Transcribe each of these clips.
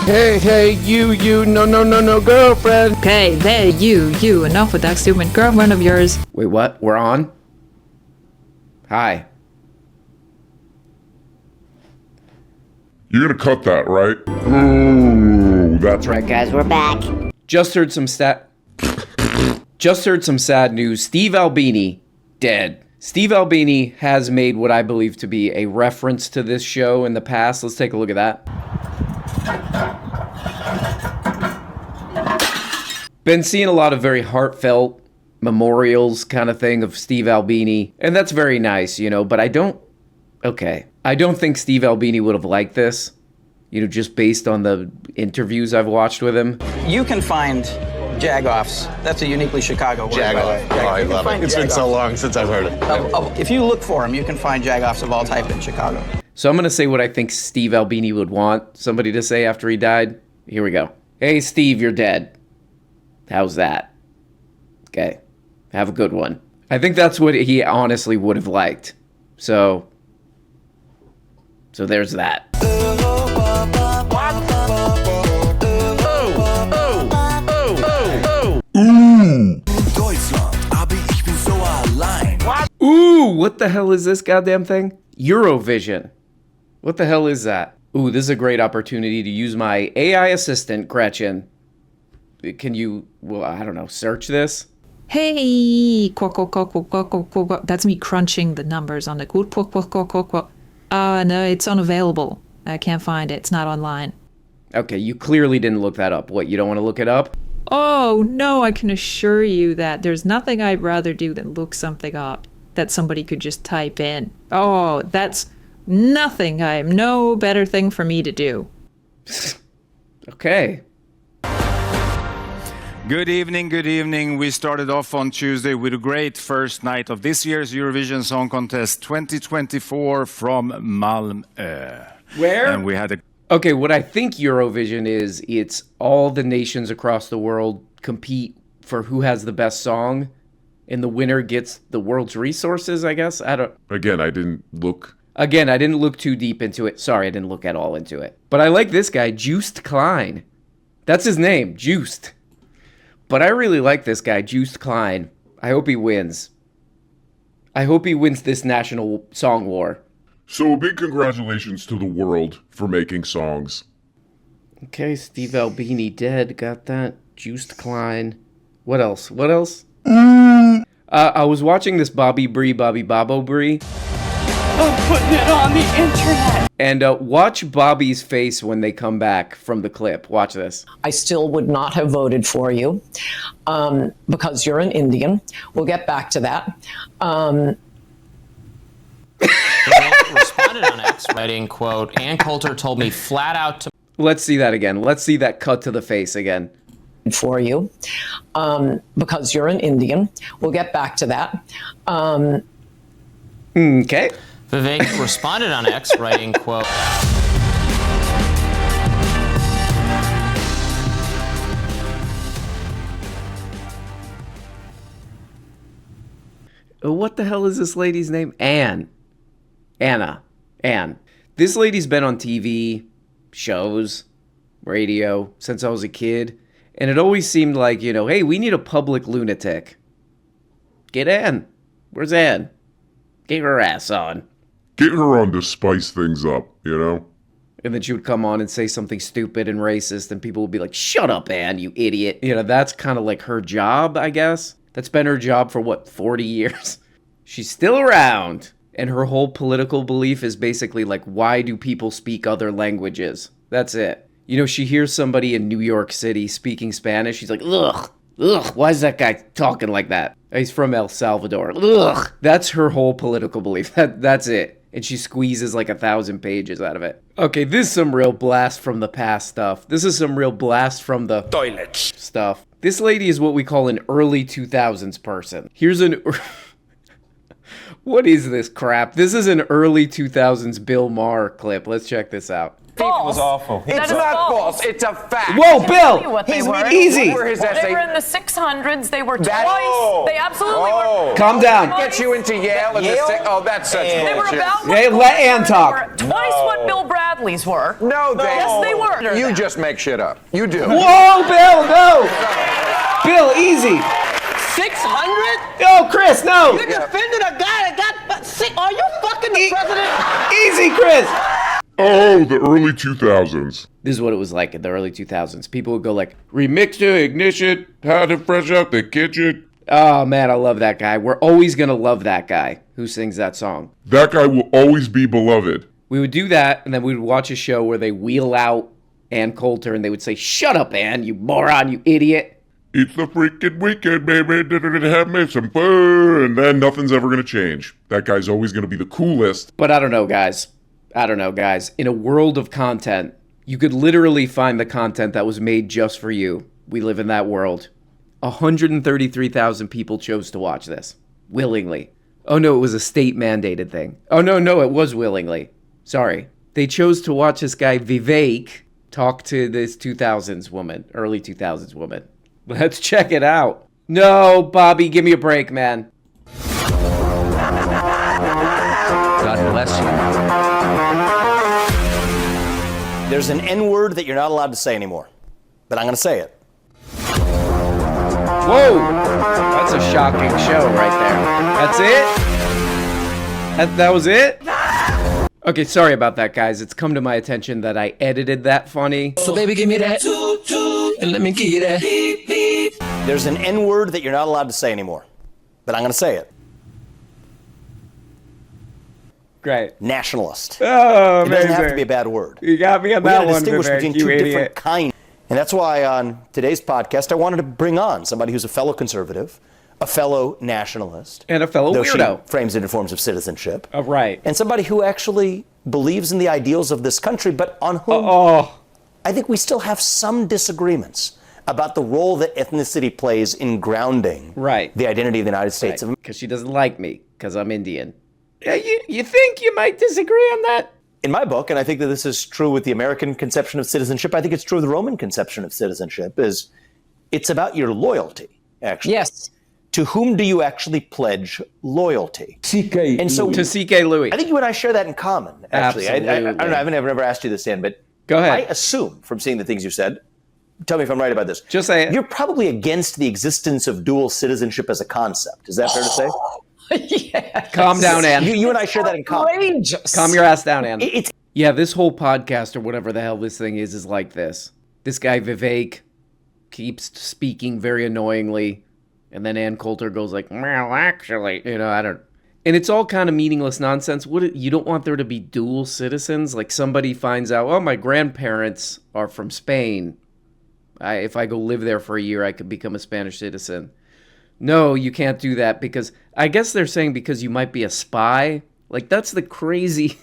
Hey, you, no, girlfriend. Okay, there, you, enough with that stupid girlfriend of yours. Wait, what? We're on? Hi. You're gonna cut that, right? Ooh, that's Alright guys, we're back. Just heard some sad news. Steve Albini, dead. Steve Albini has made what I believe to be a reference to this show in the past. Let's take a look at that. Been seeing a lot of very heartfelt memorials kind of thing of Steve Albini, and that's very nice, but I don't think Steve Albini would have liked this, just based on the interviews I've watched with him. You can find jagoffs. That's a uniquely Chicago word. Jagoff. Oh, I love it. It's been so long since I've heard it. If you look for them, you can find jagoffs of all type in Chicago. So I'm going to say what I think Steve Albini would want somebody to say after he died. Here we go. Hey, Steve, you're dead. How's that? Okay. Have a good one. I think that's what he honestly would have liked. So there's that. Ooh, what the hell is this goddamn thing? Eurovision. What the hell is that? Ooh, this is a great opportunity to use my AI assistant, Gretchen. Can you, I don't know, search this? Hey, that's me crunching the numbers on the no, it's unavailable. I can't find it. It's not online. Okay, you clearly didn't look that up. What, you don't want to look it up? Oh, no, I can assure you that there's nothing I'd rather do than look something up that somebody could just type in. Oh, that's nothing. No better thing for me to do. Okay. Good evening. We started off on Tuesday with a great first night of this year's Eurovision Song Contest 2024 from Malmö. Where? And we had a... Okay, what I think Eurovision is, it's all the nations across the world compete for who has the best song, and the winner gets the world's resources, I guess? Again, I didn't look too deep into it. Sorry, I didn't look at all into it. But I like this guy, Juiced Klein. That's his name, Juiced. But I really like this guy, Juiced Klein. I hope he wins. I hope he wins this national song war. So a big congratulations to the world for making songs. Okay, Steve Albini dead. Got that. Juiced Klein. What else? I was watching this Bobby Babo Brie. I'm putting it on the internet. And watch Bobby's face when they come back from the clip. Watch this. I still would not have voted for you because you're an Indian. We'll get back to that. Responded on X, writing, quote, Ann Coulter told me flat out to... Let's see that again. Let's see that cut to the face again. For you because you're an Indian. We'll get back to that. Okay. Vivek responded on X, writing, quote... What the hell is this lady's name? Anne. This lady's been on TV, shows, radio, since I was a kid. And it always seemed like, hey, we need a public lunatic. Get Anne. Where's Anne? Get her ass on. Get her on to spice things up, And then she would come on and say something stupid and racist, and people would be like, shut up, Anne, you idiot. That's kind of like her job, I guess. That's been her job for, 40 years? She's still around. And her whole political belief is basically like, why do people speak other languages? That's it. She hears somebody in New York City speaking Spanish. She's like, ugh, why is that guy talking like that? He's from El Salvador. Ugh. That's her whole political belief. That's it. And she squeezes like 1,000 pages out of it. Okay, this is some real blast from the past stuff. This is some real blast from the toilets stuff. This lady is what we call an early 2000s person. Here's an... What is this crap? This is an early 2000s Bill Maher clip. Let's check this out. False. It was awful. It's not false. It's a fact. Whoa, Bill! What they were. Easy. They were in the 600s. They were twice. They absolutely were. Calm down. Get you into Yale and the Yale? that's such bullshit. They were about. Hey, let Ann talk. Twice what Bill Bradley families were. No, they. Yes, they were. You just make shit up. You do. Whoa, Bill, no! Bill, easy. 600? Yo, Chris, no! You defended a guy that got sick. Are you fucking the president? Easy, Chris! Oh, the early 2000s. This is what it was like in the early 2000s. People would go like, remix it, ignition, how to fresh out the kitchen. Oh, man, I love that guy. We're always going to love that guy who sings that song. That guy will always be beloved. We would do that, and then we would watch a show where they wheel out Ann Coulter, and they would say, shut up, Ann, you moron, you idiot. It's the freaking weekend, baby. Have me some fun. And then nothing's ever going to change. That guy's always going to be the coolest. But I don't know, guys. In a world of content, you could literally find the content that was made just for you. We live in that world. 133,000 people chose to watch this. Willingly. Oh, no, it was a state-mandated thing. Oh, no, it was willingly. Sorry. They chose to watch this guy, Vivek, talk to this 2000s woman, early 2000s woman. Let's check it out. No, Bobby, give me a break, man. God bless you. There's an N-word that you're not allowed to say anymore, but I'm going to say it. Whoa! That's a shocking show right there. That's it? That was it? Okay, sorry about that, guys. It's come to my attention that I edited that funny. So baby, give me that and let me give you that. There's an N-word that you're not allowed to say anymore, but I'm going to say it. Great. Nationalist. Oh, it doesn't have to be a bad word. You got me on that one, distinguish Vivek, between you two idiot. different kinds. And that's why on today's podcast, I wanted to bring on somebody who's a fellow conservative, a fellow nationalist. And a fellow though weirdo. She frames it in forms of citizenship. Oh, right. And somebody who actually believes in the ideals of this country, but on whom I think we still have some disagreements about the role that ethnicity plays in grounding the identity of the United States. Because she doesn't like me, because I'm Indian. Yeah, you think you might disagree on that? In my book, and I think that this is true with the American conception of citizenship, I think it's true with the Roman conception of citizenship, is it's about your loyalty, actually. Yes. To whom do you actually pledge loyalty? C.K. And so to C.K. Louis. I think you and I share that in common, actually. I don't know, I've never asked you this, Dan, but go ahead. I assume from seeing the things you said, tell me if I'm right about this. Just say it. You're probably against the existence of dual citizenship as a concept. Is that fair to say? Yes. Calm down, Ann. You and I share that in common. Outrageous. Calm your ass down, Ann. It's Yeah, this whole podcast or whatever the hell this thing is like this. This guy, Vivek, keeps speaking very annoyingly. And then Ann Coulter goes like, well, actually, I don't. And it's all kind of meaningless nonsense. You don't want there to be dual citizens? Like somebody finds out, oh, my grandparents are from Spain. If I go live there for a year, I could become a Spanish citizen. No, you can't do that because I guess they're saying because you might be a spy. Like that's the crazy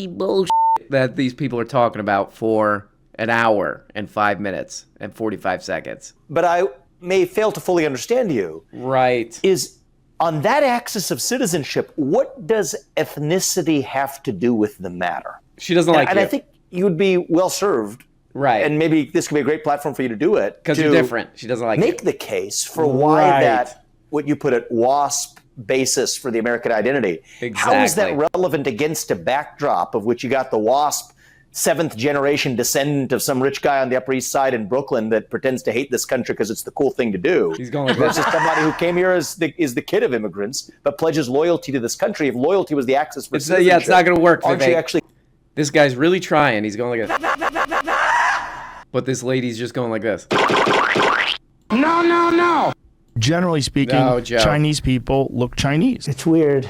bullshit that these people are talking about for an hour and 5 minutes and 45 seconds. But I may fail to fully understand you. Right. Is on that axis of citizenship, what does ethnicity have to do with the matter? She doesn't like you. And I think you would be well served. Right. And maybe this could be a great platform for you to do it. Because you're different. She doesn't like make you. the case for why that, what you put it, WASP basis for the American identity. Exactly. How is that relevant against a backdrop of which you got the WASP seventh generation descendant of some rich guy on the Upper East Side in Brooklyn that pretends to hate this country because it's the cool thing to do. He's going like versus somebody who came here as is the kid of immigrants, but pledges loyalty to this country. If loyalty was the axis for citizenship, yeah, it's not going to work. Aren't you actually? This guy's really trying. He's going like this. But this lady's just going like this. No. Generally speaking, Chinese people look Chinese. It's weird.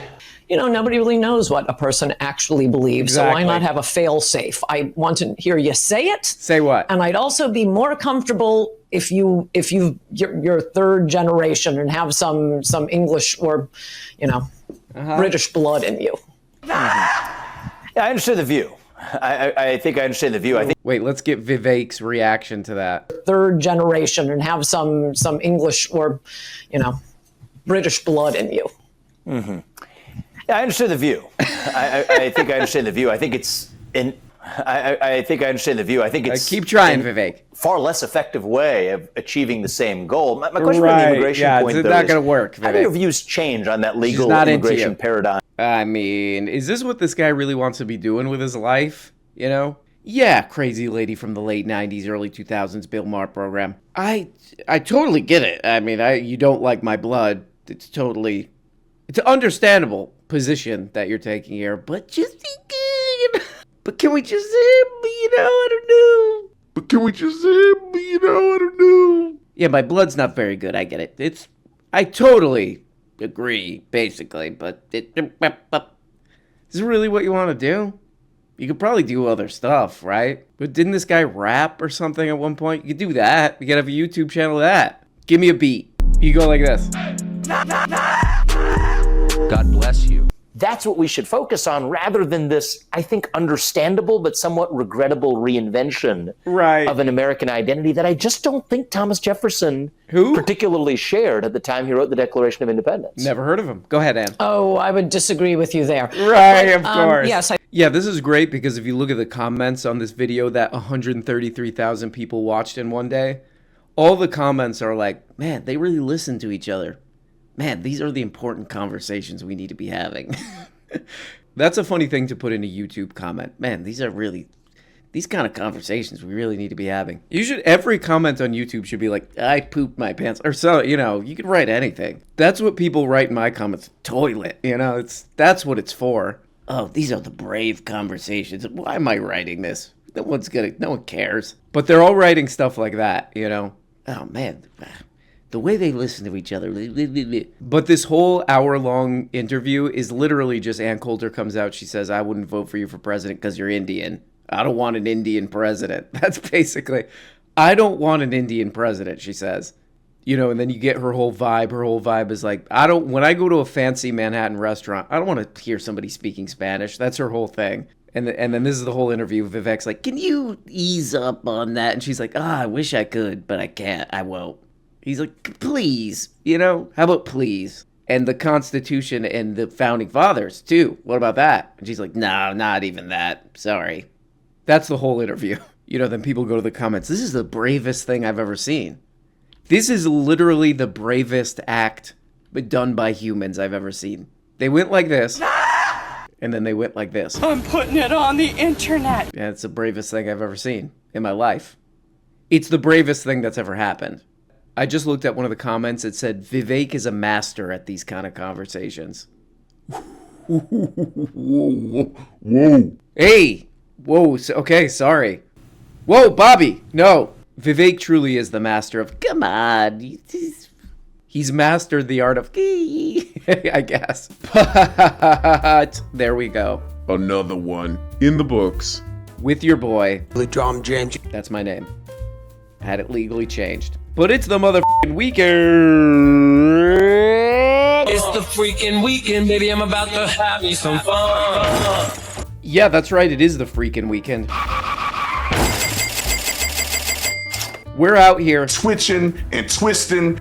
Nobody really knows what a person actually believes. Exactly. So why not have a fail-safe? I want to hear you say it. Say what? And I'd also be more comfortable if you're third generation and have some English or, British blood in you. Yeah, I understand the view. I think I understand the view. Wait, let's get Vivek's reaction to that. Third generation and have some English or, British blood in you. Mm-hmm. Yeah, I understand the view. I think I understand the view. I think it's I think I understand the view. I think it's keep trying, Vivek. Far less effective way of achieving the same goal. My question on the immigration point, it's though, not going to work, Vivek. How do your views change on that legal not immigration paradigm? I mean, is this what this guy really wants to be doing with his life? you know? Yeah, crazy lady from the late 90s, early 2000s Bill Maher program. I totally get it. I mean, you don't like my blood. It's an understandable position that you're taking here, but just thinking, but can we just I don't know. But can we just I don't know. Yeah, my blood's not very good. I get it. I totally agree, basically, but is it really what you want to do? You could probably do other stuff, right? But didn't this guy rap or something at one point? You could do that. You could have a YouTube channel of that. Give me a beat. You go like this. God bless you. That's what we should focus on rather than this, I think, understandable but somewhat regrettable reinvention of an American identity that I just don't think Thomas Jefferson particularly shared at the time he wrote the Declaration of Independence. Never heard of him. Go ahead, Ann. Oh, I would disagree with you there. Right, of course. Yes. Yeah, this is great because if you look at the comments on this video that 133,000 people watched in one day, all the comments are like, man, they really listen to each other. Man, these are the important conversations we need to be having. That's a funny thing to put in a YouTube comment. Man, these kind of conversations we really need to be having. Every comment on YouTube should be like, I pooped my pants. Or so, you could write anything. That's what people write in my comments. Toilet, that's what it's for. Oh, these are the brave conversations. Why am I writing this? No one cares. But they're all writing stuff like that, Oh, man. The way they listen to each other. But this whole hour-long interview is literally just Ann Coulter comes out. She says, I wouldn't vote for you for president because you're Indian. I don't want an Indian president. That's basically, I don't want an Indian president, she says. And then you get her whole vibe. Her whole vibe is like, when I go to a fancy Manhattan restaurant, I don't want to hear somebody speaking Spanish. That's her whole thing. And then this is the whole interview. Vivek's like, can you ease up on that? And she's like, I wish I could, but I can't. I won't. He's like, please, how about please? And the Constitution and the Founding Fathers, too. What about that? And she's like, no, not even that. Sorry. That's the whole interview. Then people go to the comments. This is the bravest thing I've ever seen. This is literally the bravest act done by humans I've ever seen. They went like this, and then they went like this. I'm putting it on the internet. Yeah, it's the bravest thing I've ever seen in my life. It's the bravest thing that's ever happened. I just looked at one of the comments. It said, Vivek is a master at these kind of conversations. Whoa. Hey. Whoa. Okay, sorry. Whoa, Bobby. No. Vivek truly is the master of, come on. He's mastered the art of, I guess. But there we go. Another one in the books. With your boy. Drum James. That's my name. Had it legally changed. But it's the motherfucking weekend. It's the freaking weekend, baby. I'm about to have me some fun. Yeah, that's right. It is the freaking weekend. We're out here twitching and twisting.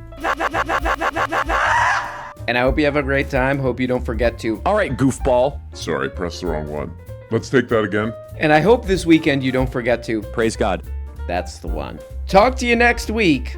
And I hope you have a great time. Hope you don't forget to. All right, goofball. Sorry, pressed the wrong one. Let's take that again. And I hope this weekend you don't forget to. Praise God. That's the one. Talk to you next week.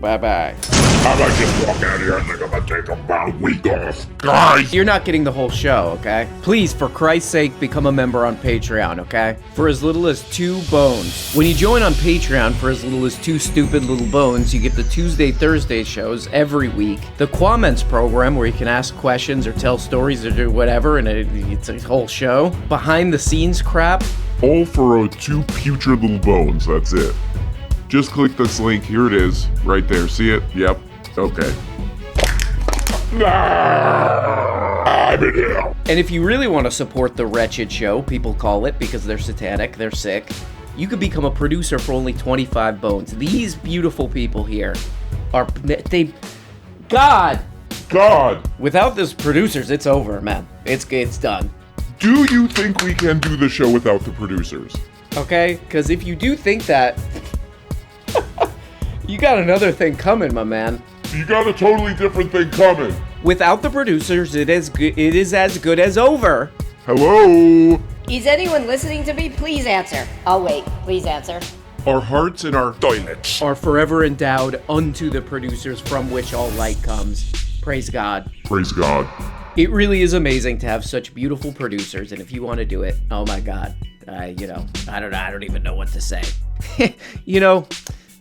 Bye-bye. I might just walk out here and think I'm gonna take about a week off. Guys! You're not getting the whole show, okay? Please, for Christ's sake, become a member on Patreon, okay? For as little as 2 bones. When you join on Patreon for as little as 2 stupid little bones, you get the Tuesday, Thursday shows every week. The Quaments program, where you can ask questions or tell stories or do whatever, and it's a whole show. Behind the scenes crap. All for 2 putrid little bones, that's it. Just click this link. Here it is. Right there. See it? Yep. Okay. I'm in hell. And if you really want to support the wretched show, people call it, because they're satanic, they're sick, you could become a producer for only 25 bones. These beautiful people here are... God! Without these producers, it's over, man. It's done. Do you think we can do the show without the producers? Okay? Because if you do think that... you got another thing coming, my man. You got a totally different thing coming. Without the producers, it is as good as over. Hello? Is anyone listening to me? Please answer. I'll wait. Please answer. Our hearts and our toilets are forever endowed unto the producers from which all light comes. Praise God. Praise God. It really is amazing to have such beautiful producers, and if you want to do it, oh my God, I don't even know what to say. You know,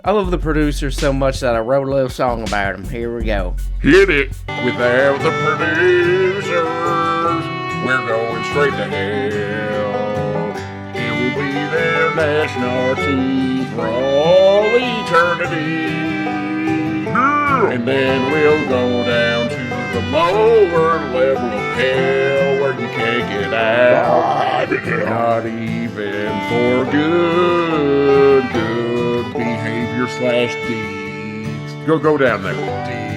I love the producers so much that I wrote a little song about them. Here we go. Hit it. Without the producers, we're going straight to hell. It will be their national team for all eternity. And then we'll go down to the lower level of hell where you can't get out. Not even for good behavior / deeds. Go down there. Deeds.